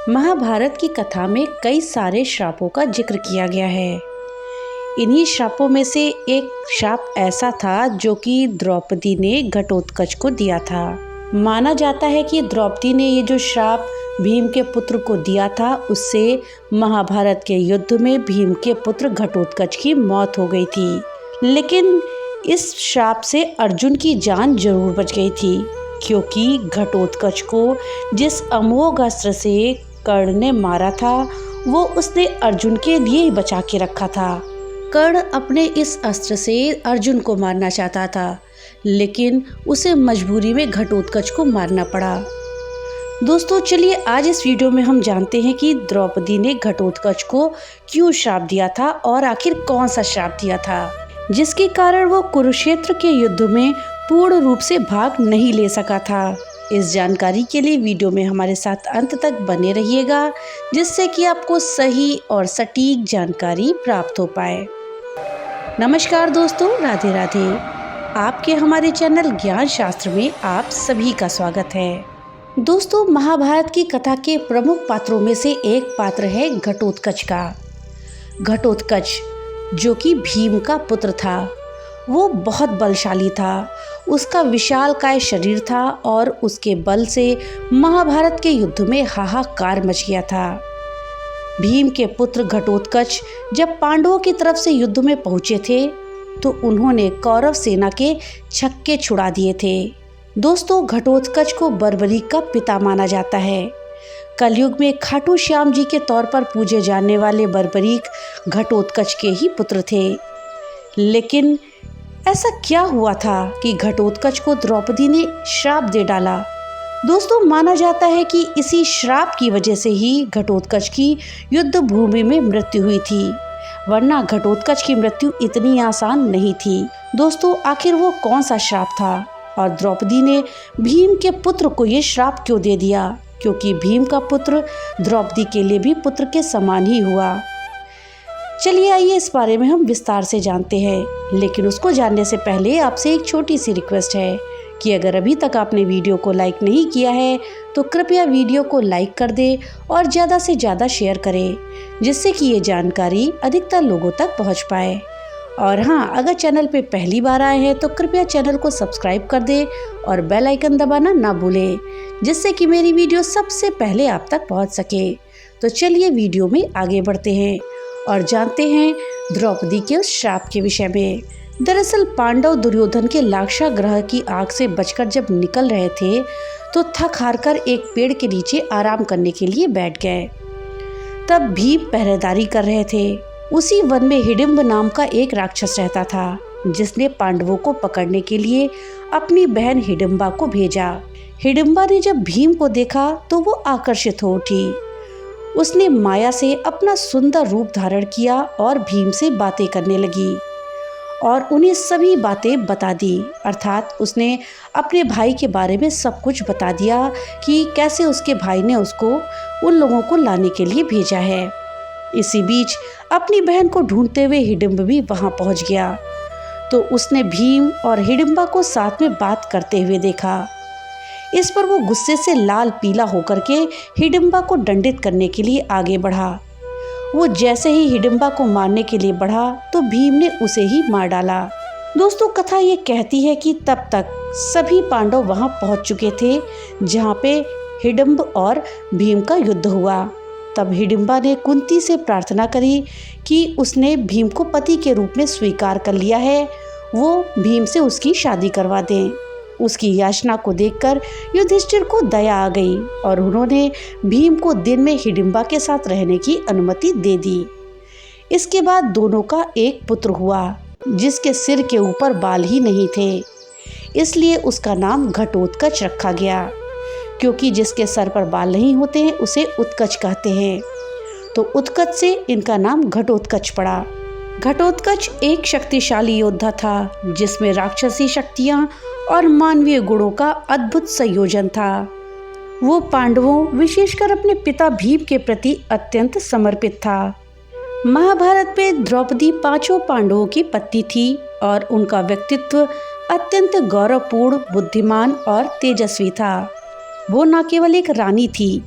महाभारत की कथा में कई सारे श्रापों का जिक्र किया गया है। इन्हीं श्रापों में से एक श्राप ऐसा था जो कि द्रौपदी ने घटोत्कच को दिया था। माना जाता है कि द्रौपदी ने ये जो श्राप भीम के पुत्र को दिया था, उससे महाभारत के युद्ध में भीम के पुत्र घटोत्कच की मौत हो गई थी। लेकिन इस श्राप से अर्जुन की जान जरूर बच गई थी, क्योंकि घटोत्कच को जिस अमोघ अस्त्र से कर्ण ने मारा था वो उसने अर्जुन के लिए ही बचा के रखा था। कर्ण अपने इस अस्त्र से अर्जुन को मारना चाहता था, लेकिन उसे मजबूरी में घटोत्कच को मारना पड़ा। दोस्तों चलिए आज इस वीडियो में हम जानते हैं कि द्रौपदी ने घटोत्कच को क्यों श्राप दिया था और आखिर कौन सा श्राप दिया था जिसके कारण वो कुरुक्षेत्र के युद्ध में पूर्ण रूप से भाग नहीं ले सका था। इस जानकारी के लिए वीडियो में हमारे साथ अंत तक बने रहिएगा, जिससे कि आपको सही और सटीक जानकारी प्राप्त हो पाए। नमस्कार दोस्तों, राधे राधे। आपके हमारे चैनल ज्ञान शास्त्र में आप सभी का स्वागत है। दोस्तों महाभारत की कथा के प्रमुख पात्रों में से एक पात्र है घटोत्कच का। घटोत्कच जो कि भीम का पुत्र था, वो बहुत बलशाली था। उसका विशालकाय शरीर था और उसके बल से महाभारत के युद्ध में हाहाकार मच गया था। भीम के पुत्र घटोत्कच जब पांडवों की तरफ से युद्ध में पहुंचे थे तो उन्होंने कौरव सेना के छक्के छुड़ा दिए थे। दोस्तों घटोत्कच को बर्बरीक का पिता माना जाता है। कलयुग में खाटू श्याम जी के तौर पर पूजे जाने वाले बर्बरीक घटोत्कच के ही पुत्र थे। लेकिन ऐसा क्या हुआ था कि घटोत्कच को द्रौपदी ने श्राप दे डाला? दोस्तों माना जाता है कि इसी श्राप की वजह से ही घटोत्कच की युद्ध भूमि में मृत्यु हुई थी, वरना घटोत्कच की मृत्यु इतनी आसान नहीं थी। दोस्तों आखिर वो कौन सा श्राप था और द्रौपदी ने भीम के पुत्र को ये श्राप क्यों दे दिया? क्योंकि भीम का पुत्र द्रौपदी के लिए भी पुत्र के समान ही हुआ। चलिए आइए इस बारे में हम विस्तार से जानते हैं, लेकिन उसको जानने से पहले आपसे एक छोटी सी रिक्वेस्ट है कि अगर अभी तक आपने वीडियो को लाइक नहीं किया है तो कृपया वीडियो को लाइक कर दें और ज़्यादा से ज़्यादा शेयर करें, जिससे कि ये जानकारी अधिकतर लोगों तक पहुंच पाए। और हाँ, अगर चैनल पे पहली बार आए हैं तो कृपया चैनल को सब्सक्राइब कर दें और बेल आइकन दबाना ना भूलें, जिससे कि मेरी वीडियो सबसे पहले आप तक पहुंच सके। तो चलिए वीडियो में आगे बढ़ते हैं और जानते हैं द्रौपदी के उस श्राप के विषय में। दरअसल पांडव दुर्योधन के लाक्षागृह की आग से बचकर जब निकल रहे थे तो थक हार कर एक पेड़ के नीचे आराम करने के लिए बैठ गए। तब भीम पहरेदारी कर रहे थे। उसी वन में हिडिंब नाम का एक राक्षस रहता था, जिसने पांडवों को पकड़ने के लिए अपनी बहन हिडिंबा को भेजा। हिडिंबा ने जब भीम को देखा तो वो आकर्षित हो उठी। उसने माया से अपना सुंदर रूप धारण किया और भीम से बातें करने लगी और उन्हें सभी बातें बता दी। अर्थात उसने अपने भाई के बारे में सब कुछ बता दिया कि कैसे उसके भाई ने उसको उन लोगों को लाने के लिए भेजा है। इसी बीच अपनी बहन को ढूंढते हुए हिडिंब भी वहां पहुंच गया तो उसने भीम और हिडिंबा को साथ में बात करते हुए देखा। इस पर वो गुस्से से लाल पीला होकर के हिडिंबा को दंडित करने के लिए आगे बढ़ा। वो जैसे ही हिडिंबा को मारने के लिए बढ़ा तो भीम ने उसे ही मार डाला। दोस्तों कथा ये कहती है कि तब तक सभी पांडव वहां पहुंच चुके थे जहां पे हिडिंब और भीम का युद्ध हुआ। तब हिडिंबा ने कुंती से प्रार्थना करी कि उसने भीम को पति के रूप में स्वीकार कर लिया है, वो भीम से उसकी शादी करवा दें। उसकी याचना को देखकर युधिष्ठिर को दया आ गई और उन्होंने भीम को दिन में हिडिंबा के साथ रहने की अनुमति दे दी। इसके बाद दोनों का एक पुत्र हुआ, जिसके सिर के ऊपर बाल ही नहीं थे, इसलिए उसका नाम घटोत्कच रखा गया। क्योंकि जिसके सर पर बाल नहीं होते हैं उसे उत्कच कहते हैं, तो उत्कच से इनका नाम घटोत्कच पड़ा। घटोत्कच एक शक्तिशाली योद्धा था, जिसमें राक्षसी शक्तियां और मानवीय गुणों का अद्भुत संयोजन था। वो पांडवों विशेषकर अपने पिता भीम के प्रति अत्यंत समर्पित था। महाभारत में द्रौपदी पांचों पांडवों की पत्नी थी और उनका व्यक्तित्व अत्यंत गौरवपूर्ण, बुद्धिमान और तेजस्वी था। वो न केवल एक रानी थी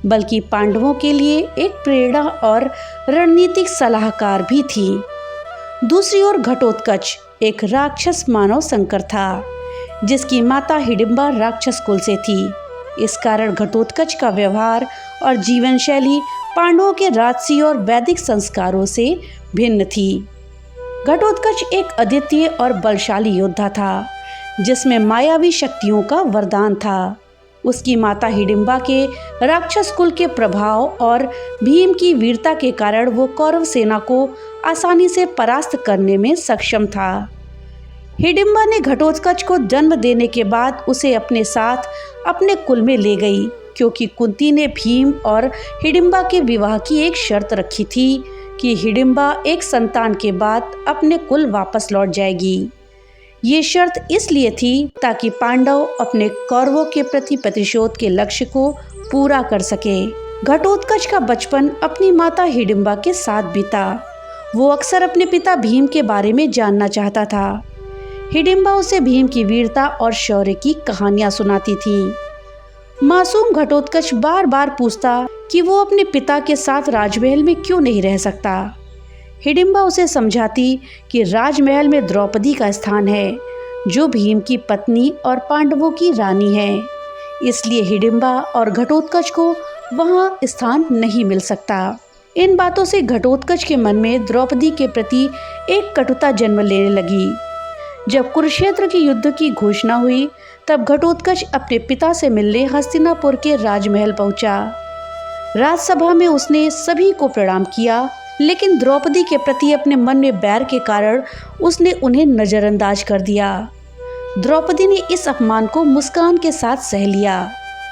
बल्कि पांडवों के लिए एक प्रेरणा और रणनीतिक सलाहकार भी थी। दूसरी ओर घटोत्कच एक राक्षस मानव संकर था, जिसकी माता हिडिंबा राक्षस कुल से थी। इस कारण घटोत्कच का व्यवहार और जीवन शैली पांडवों के राजसी और वैदिक संस्कारों से भिन्न थी। घटोत्कच एक अद्वितीय और बलशाली योद्धा था, जिसमें मायावी शक्तियों का वरदान था। उसकी माता हिडिंबा के राक्षस कुल के प्रभाव और भीम की वीरता के कारण वो कौरव सेना को आसानी से परास्त करने में सक्षम था। हिडिंबा ने घटोत्कच को जन्म देने के बाद उसे अपने साथ अपने कुल में ले गई, क्योंकि कुंती ने भीम और हिडिंबा के विवाह की एक शर्त रखी थी कि हिडिंबा एक संतान के बाद अपने कुल वापस लौट जाएगी। ये शर्त इसलिए थी ताकि पांडव अपने कौरवों के प्रति प्रतिशोध के लक्ष्य को पूरा कर सके। घटोत्कच का बचपन अपनी माता हिडिंबा के साथ बीता। वो अक्सर अपने पिता भीम के बारे में जानना चाहता था। हिडिंबा उसे भीम की वीरता और शौर्य की कहानियां सुनाती थी। मासूम घटोत्कच बार बार पूछता कि वो अपने पिता के साथ राजमहल में क्यों नहीं रह सकता। हिडिंबा उसे समझाती कि राजमहल में द्रौपदी का स्थान है, जो भीम की पत्नी और पांडवों की रानी है। इसलिए हिडिंबा और घटोत्कच को वहां स्थान नहीं मिल सकता। इन बातों से घटोत्कच के मन में द्रौपदी के प्रति एक कटुता जन्म लेने लगी। जब कुरुक्षेत्र के युद्ध की घोषणा हुई, तब घटोत्कच अपने पिता से मिलने हस्तिनापुर के राजमहल पहुंचा। राजसभा में उसने सभी को प्रणाम किया, लेकिन द्रौपदी के प्रति अपने मन में बैर के कारण उसने उन्हें नजरअंदाज कर दिया। द्रौपदी ने इस अपमान को मुस्कान के साथ सह लिया,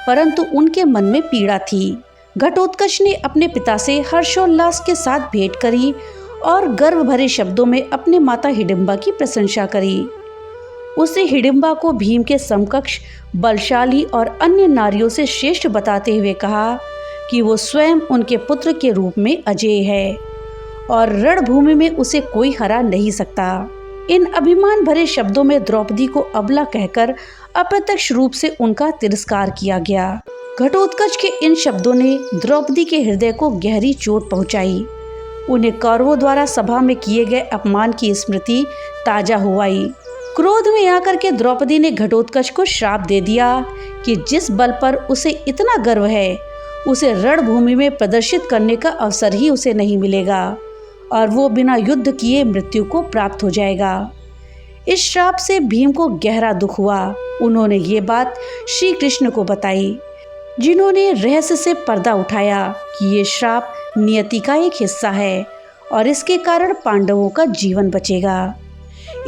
परंतु उनके मन में पीड़ा थी। घटोत्कच ने अपने पिता से हर्षोल्लास के साथ भेंट करी और गर्व भरे शब्दों में अपने माता हिडिंबा की प्रशंसा करी। उसने हिडिंबा को भीम के समकक्ष बलशाली और अन्य नारियों से श्रेष्ठ बताते हुए कहा कि वो स्वयं उनके पुत्र के रूप में अजेय है और रणभूमि में उसे कोई हरा नहीं सकता। इन अभिमान भरे शब्दों में द्रौपदी को अबला कहकर अप्रत्यक्ष रूप से उनका तिरस्कार किया गया। घटोत्कच के इन शब्दों ने द्रौपदी के हृदय को गहरी चोट पहुंचाई। उन्हें कौरवों द्वारा सभा में किए गए अपमान की स्मृति ताजा हुई। क्रोध में आकर के द्रौपदी ने घटोत्कच को श्राप दे दिया कि जिस बल पर उसे इतना गर्व है, उसे रणभूमि में प्रदर्शित करने का अवसर ही उसे नहीं मिलेगा और वो बिना युद्ध किए मृत्यु को प्राप्त हो जाएगा। इस श्राप से भीम को गहरा दुख हुआ। उन्होंने ये बात श्री कृष्ण को बताई, जिन्होंने रहस्य से पर्दा उठाया कि ये श्राप नियति का एक हिस्सा है और इसके कारण पांडवों का जीवन बचेगा।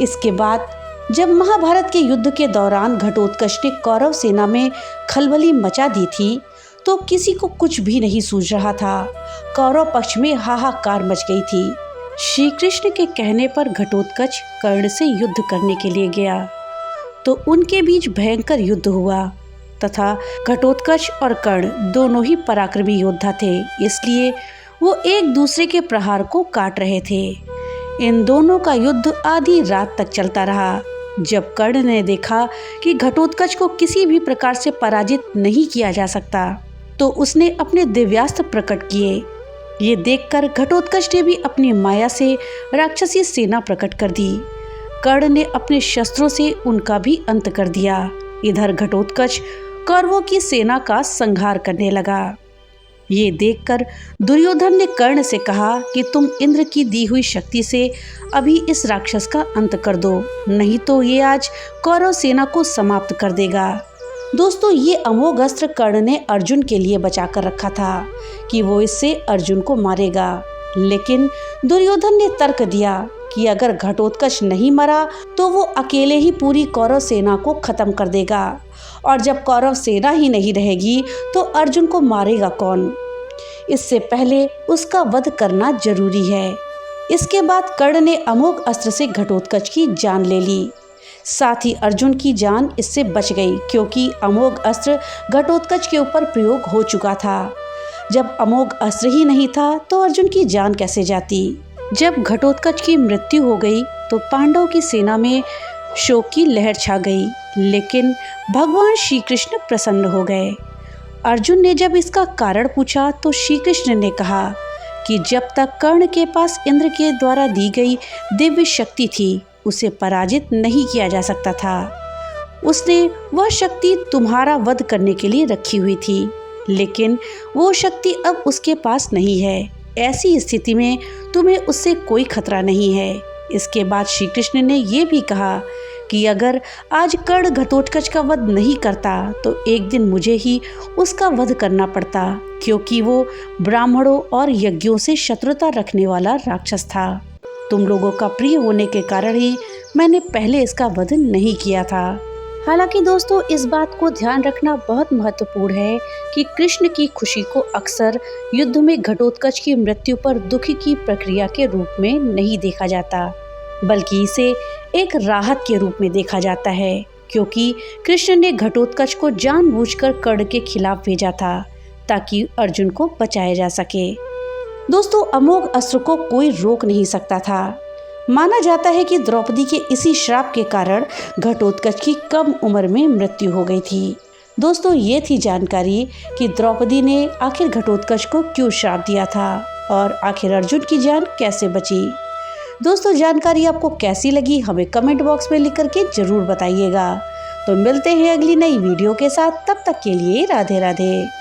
इसके बाद जब महाभारत के युद्ध के दौरान घटोत्कच ने कौरव सेना में खलबली मचा दी थी, तो किसी को कुछ भी नहीं सूझ रहा था। कौरव पक्ष में हाहाकार मच गई थी। श्री कृष्ण के कहने पर घटोत्कच कर्ण से युद्ध करने के लिए गया, तो उनके बीच भयंकर युद्ध हुआ तथा घटोत्कच और कर्ण दोनों ही पराक्रमी योद्धा थे, इसलिए वो एक दूसरे के प्रहार को काट रहे थे। इन दोनों का युद्ध आधी रात तक चलता रहा। जब कर्ण ने देखा कि घटोत्कच को किसी भी प्रकार से पराजित नहीं किया जा सकता, तो उसने अपने दिव्यास्त्र प्रकट किए। ये देखकर घटोत्कच ने भी अपनी माया से राक्षसी सेना प्रकट कर दी। कर्ण ने अपने शस्त्रों से उनका भी अंत कर दिया। इधर घटोत्कच कौरवों की सेना का संहार करने लगा। ये देखकर दुर्योधन ने कर्ण से कहा कि तुम इंद्र की दी हुई शक्ति से अभी इस राक्षस का अंत कर दो, नहीं तो ये आज कौरव सेना को समाप्त कर देगा। दोस्तों, ये अमोघ अस्त्र कर्ण ने अर्जुन के लिए बचा कर रखा था कि वो इससे अर्जुन को मारेगा, लेकिन दुर्योधन ने तर्क दिया कि अगर घटोत्कच नहीं मरा तो वो अकेले ही पूरी कौरव सेना को खत्म कर देगा, और जब कौरव सेना ही नहीं रहेगी तो अर्जुन को मारेगा कौन। इससे पहले उसका वध करना जरूरी है। इसके बाद कर्ण ने अमोघ अस्त्र से घटोत्कच की जान ले ली। साथ ही अर्जुन की जान इससे बच गई, क्योंकि अमोघ अस्त्र घटोत्कच के ऊपर प्रयोग हो चुका था। जब अमोघ अस्त्र ही नहीं था तो अर्जुन की जान कैसे जाती। जब घटोत्कच की मृत्यु हो गई तो पांडव की सेना में शोक की लहर छा गई, लेकिन भगवान श्री कृष्ण प्रसन्न हो गए। अर्जुन ने जब इसका कारण पूछा तो श्री कृष्ण ने कहा कि जब तक कर्ण के पास इंद्र के द्वारा दी गई दिव्य शक्ति थी उसे पराजित नहीं किया जा सकता था। उसने वह शक्ति तुम्हारा वध करने के लिए रखी हुई थी, लेकिन वो शक्ति अब उसके पास नहीं है। ऐसी स्थिति में तुम्हें उससे कोई खतरा नहीं है। इसके बाद श्री कृष्ण ने ये भी कहा कि अगर आज कर्ण घटोत्कच का वध नहीं करता तो एक दिन मुझे ही उसका वध करना पड़ता, क्योंकि वो ब्राह्मणों और यज्ञों से शत्रुता रखने वाला राक्षस था। तुम लोगों का प्रिय होने के कारण ही मैंने पहले इसका वध नहीं किया था। हालांकि दोस्तों, इस बात को ध्यान रखना बहुत महत्वपूर्ण है कि कृष्ण की खुशी को अक्सर युद्ध में घटोत्कच की मृत्यु पर दुखी की प्रक्रिया के रूप में नहीं देखा जाता, बल्कि इसे एक राहत के रूप में देखा जाता है, क्योंकि कृष्ण ने घटोत्कच को जानबूझकर कर्ण के खिलाफ भेजा था ताकि अर्जुन को बचाया जा सके। दोस्तों, अमोघ अस्त्र को कोई रोक नहीं सकता था। माना जाता है कि द्रौपदी के इसी श्राप के कारण घटोत्कच की कम उम्र में मृत्यु हो गई थी। दोस्तों, ये थी जानकारी कि द्रौपदी ने आखिर घटोत्कच को क्यों श्राप दिया था और आखिर अर्जुन की जान कैसे बची। दोस्तों, जानकारी आपको कैसी लगी हमें कमेंट बॉक्स में लिख करके जरूर बताइएगा। तो मिलते हैं अगली नई वीडियो के साथ, तब तक के लिए राधे राधे।